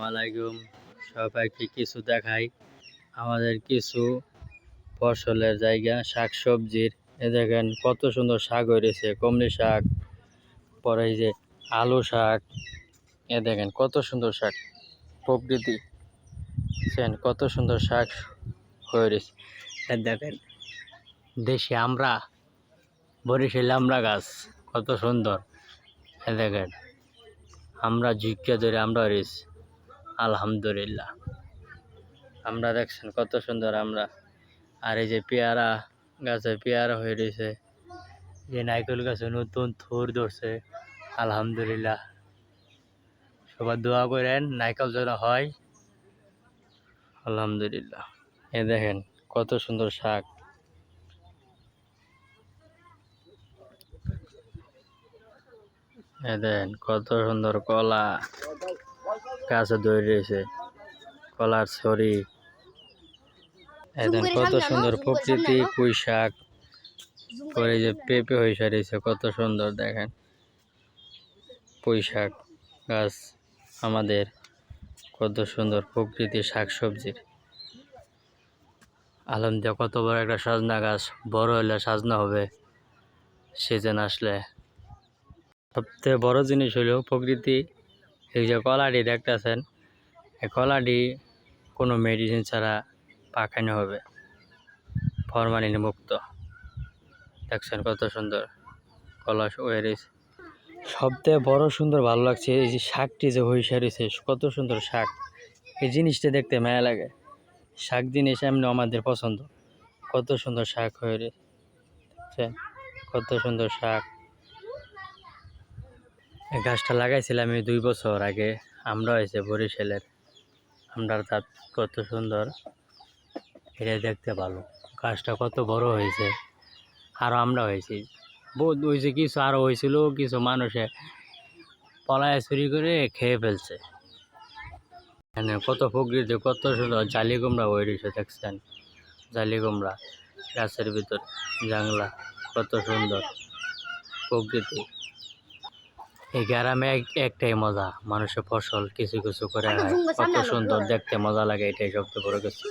আলাইকুম। সবাইকে কিছু দেখাই আমাদের কিছু ফসলের জায়গা, শাকসবজির। এ দেখেন কত সুন্দর শাক হয়েছে, কমলি শাক, পরে এই যে আলু শাক। এ দেখেন কত সুন্দর শাক, প্রকৃতি কত সুন্দর শাক হয়েছে। দেখেন দেশি আমরা, বরিশাল আমরা গাছ কত সুন্দর। এ দেখেন আমরা ঝুঁকে ধরে আমরা হয়েছি, আলহামদুলিল্লাহ। আমরা দেখছেন কত সুন্দর আমরা। আর এই যে পেয়ারা গাছে পেয়ারা হয়ে রয়েছে, যে নারকেল গাছে নতুন থোর ধরছে, আলহামদুলিল্লাহ। সবাই দোয়া করেন নারকেল যেন হয়, আলহামদুলিল্লাহ। এ দেখেন কত সুন্দর শাক। এ দেখেন কত সুন্দর কলা গাছে ধরে রয়েছে, কলার ছড়ি। এ দেখেন কত সুন্দর প্রকৃতি, পুঁই শাক, পরে যে পেঁপে হয়ে সারিয়েছে কত সুন্দর। দেখেন পুঁই শাক গাছ আমাদের কত সুন্দর প্রকৃতির শাকসবজির। আলহামদুলিল্লাহ। কত বড় একটা সজনা গাছ, বড় হলে সাজনা হবে সিজন আসলে। সবথেকে বড় জিনিস হলো প্রকৃতি। এই যে কলাটি দেখতেছেন, এই কলাটি কোনো মেডিসিন ছাড়া পাকানো হবে, ফরমালিন মুক্ত। দেখছেন কত সুন্দর কলা ওয়েরিস। সবথেকে বড় সুন্দর ভালো লাগছে এই যে শাকটি যে হয়ে সারিছে, কত সুন্দর শাক। এই জিনিসটা দেখতে মায়া লাগে। শাক জিনিস এমনি আমাদের পছন্দ। কত সুন্দর শাক হয়ে রয়েছে, কত সুন্দর শাক। এই গাছটা লাগাইছিলাম আমি 2 বছর আগে। আমরা হয়েছে বরিশালের, আমরার জাত কত সুন্দর। এটা দেখতে ভালো, গাছটা কত বড় হয়েছে। আরও আমরা হয়েছি বহুত হয়েছে, কিছু আরও হয়েছিল, কিছু মানুষে পলায় চুরি করে খেয়ে ফেলছে। এখানে কত প্রকৃতি, কত সুন্দর জালি কুমড়া হয়ে রয়েছে। দেখছেন জালি কুমড়া গাছের ভিতর, জাংলা, কত সুন্দর প্রকৃতি। এই গ্রামে একটাই মজা, মানুষের ফসল কিছু কিছু করে খায়, কত সুন্দর দেখতে মজা লাগে। এটাই সবচেয়ে বড় কিছু।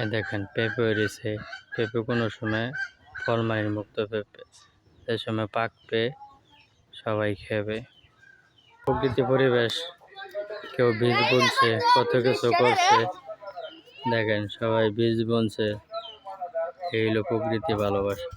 এ দেখেন পেঁপে হয়েছে, পেঁপে কোনো সময় ফরমালিন মুক্ত পেঁপে, এই সময় পাকবে সবাই খেবে। প্রকৃতি পরিবেশ, কেউ বীজ বুনছে, কত কিছু করছে। দেখেন সবাই বীজ বুনছে, এই হলো প্রকৃতি ভালোবাসা।